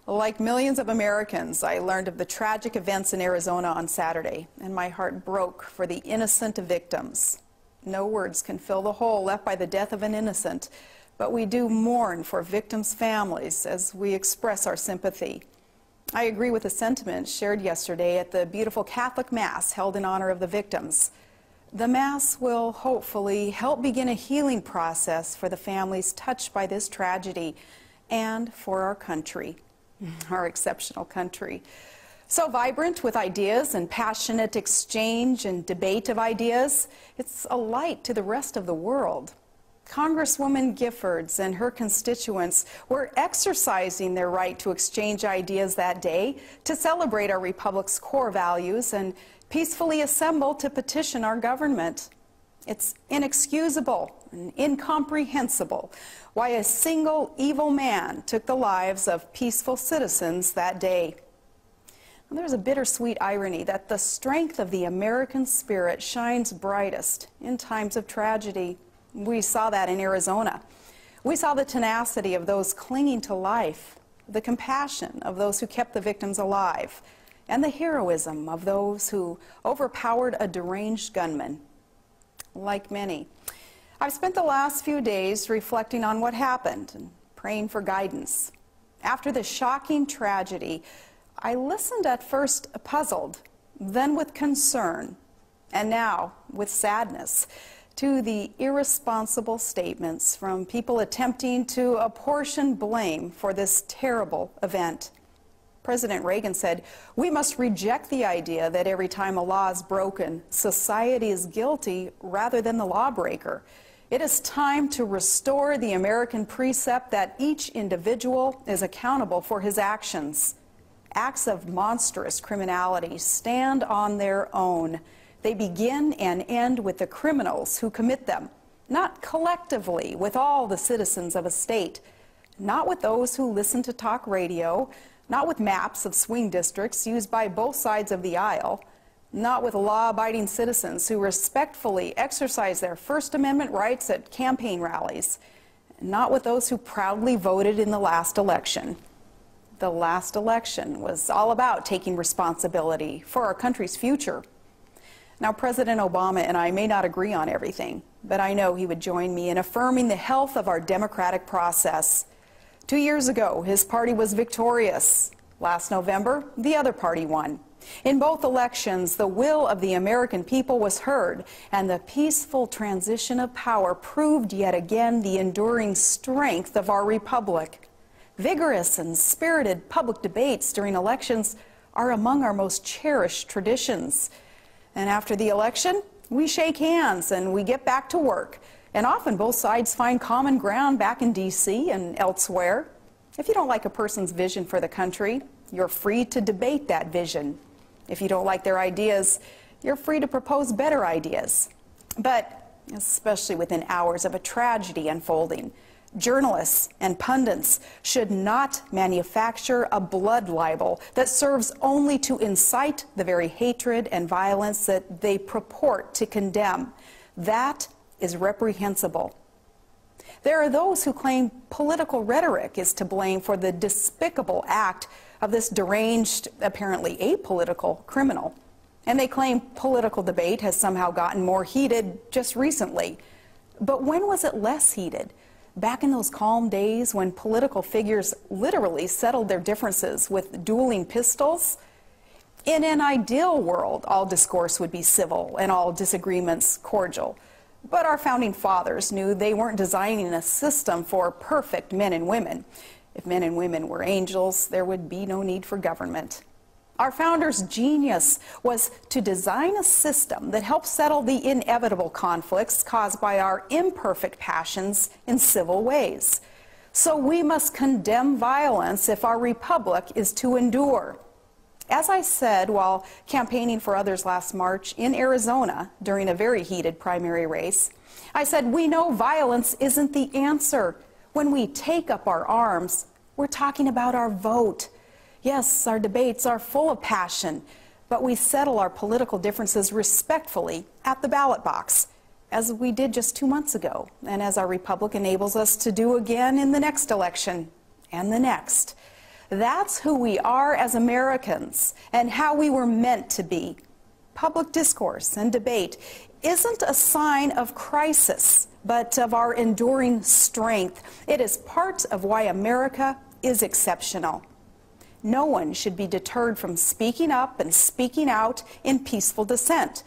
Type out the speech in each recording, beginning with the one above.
Like millions of Americans, I learned of the tragic events in Arizona on Saturday, and my heart broke for the innocent victims. No words can fill the hole left by the death of an innocent, but we do mourn for victims' families as we express our sympathy. I agree with the sentiment shared yesterday at the beautiful Catholic Mass held in honor of the victims. The Mass will hopefully help begin a healing process for the families touched by this tragedy and for our country. Our exceptional country. So vibrant with ideas and passionate exchange and debate of ideas, it's a light to the rest of the world. Congresswoman Giffords and her constituents were exercising their right to exchange ideas that day to celebrate our republic's core values and peacefully assemble to petition our government. It's inexcusable and incomprehensible why a single evil man took the lives of peaceful citizens that day. And there's a bittersweet irony that the strength of the American spirit shines brightest in times of tragedy. We saw that in Arizona. We saw the tenacity of those clinging to life, the compassion of those who kept the victims alive, and the heroism of those who overpowered a deranged gunman. Like many, I've spent the last few days reflecting on what happened and praying for guidance. After the shocking tragedy, I listened at first puzzled, then with concern, and now with sadness to the irresponsible statements from people attempting to apportion blame for this terrible event. President Reagan said, "We must reject the idea that every time a law is broken, society is guilty rather than the lawbreaker. It is time to restore the American precept that each individual is accountable for his actions. Acts of monstrous criminality stand on their own. They begin and end with the criminals who commit them, not collectively with all the citizens of a state, not with those who listen to talk radio, not with maps of swing districts used by both sides of the aisle, not with law-abiding citizens who respectfully exercise their First Amendment rights at campaign rallies, not with those who proudly voted in the last election." The last election was all about taking responsibility for our country's future. Now, President Obama and I may not agree on everything, but I know he would join me in affirming the health of our democratic process. 2 years ago, his party was victorious. Last November, the other party won. In both elections, the will of the American people was heard, and the peaceful transition of power proved yet again the enduring strength of our republic. Vigorous and spirited public debates during elections are among our most cherished traditions. And after the election, we shake hands and we get back to work. And often both sides find common ground back in D.C. and elsewhere. If you don't like a person's vision for the country, you're free to debate that vision. If you don't like their ideas, you're free to propose better ideas. But especially within hours of a tragedy unfolding, journalists and pundits should not manufacture a blood libel that serves only to incite the very hatred and violence that they purport to condemn. That is reprehensible. There are those who claim political rhetoric is to blame for the despicable act of this deranged, apparently apolitical criminal. And they claim political debate has somehow gotten more heated just recently. But when was it less heated? Back in those calm days when political figures literally settled their differences with dueling pistols? In an ideal world, all discourse would be civil and all disagreements cordial. But our founding fathers knew they weren't designing a system for perfect men and women. If men and women were angels, there would be no need for government. Our founders' genius was to design a system that helps settle the inevitable conflicts caused by our imperfect passions in civil ways. So we must condemn violence if our republic is to endure. As I said while campaigning for others last March in Arizona during a very heated primary race, I said we know violence isn't the answer. When we take up our arms, we're talking about our vote. Yes, our debates are full of passion, but we settle our political differences respectfully at the ballot box, as we did just 2 months ago, and as our republic enables us to do again in the next election and the next. That's who we are as Americans and how we were meant to be. Public discourse and debate isn't a sign of crisis, but of our enduring strength. It is part of why America is exceptional. No one should be deterred from speaking up and speaking out in peaceful dissent.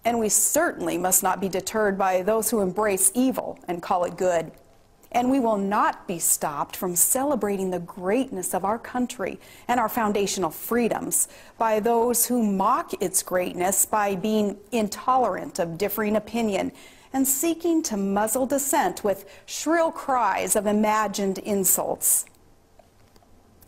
And we certainly must not be deterred by those who embrace evil and call it good. And we will not be stopped from celebrating the greatness of our country and our foundational freedoms by those who mock its greatness by being intolerant of differing opinion and seeking to muzzle dissent with shrill cries of imagined insults.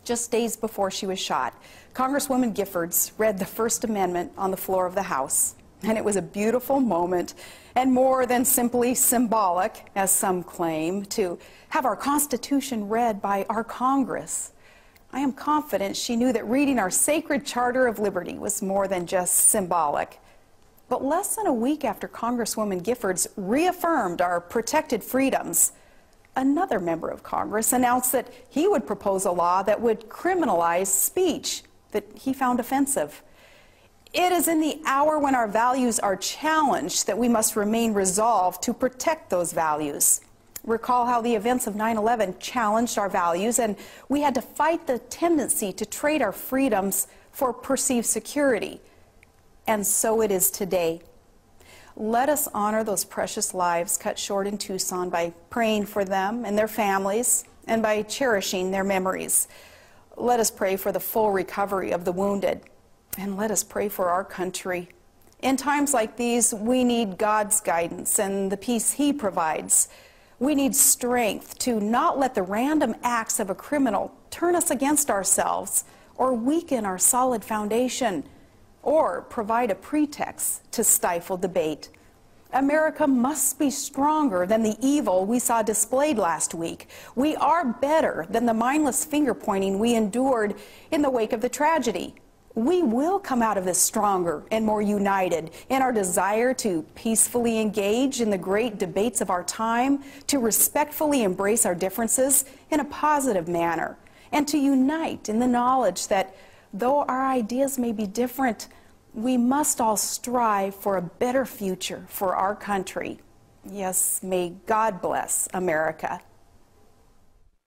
Just days before she was shot, Congresswoman Giffords read the First Amendment on the floor of the House. And it was a beautiful moment, and more than simply symbolic, as some claim, to have our Constitution read by our Congress. I am confident she knew that reading our sacred Charter of Liberty was more than just symbolic. But less than a week after Congresswoman Giffords reaffirmed our protected freedoms, another member of Congress announced that he would propose a law that would criminalize speech that he found offensive. It is in the hour when our values are challenged that we must remain resolved to protect those values. Recall how the events of 9/11 challenged our values, and we had to fight the tendency to trade our freedoms for perceived security. And so it is today. Let us honor those precious lives cut short in Tucson by praying for them and their families and by cherishing their memories. Let us pray for the full recovery of the wounded. And let us pray for our country. In times like these, we need God's guidance and the peace He provides. We need strength to not let the random acts of a criminal turn us against ourselves or weaken our solid foundation or provide a pretext to stifle debate. America must be stronger than the evil we saw displayed last week. We are better than the mindless finger-pointing we endured in the wake of the tragedy. We will come out of this stronger and more united in our desire to peacefully engage in the great debates of our time, to respectfully embrace our differences in a positive manner, and to unite in the knowledge that though our ideas may be different, we must all strive for a better future for our country. Yes, may God bless America.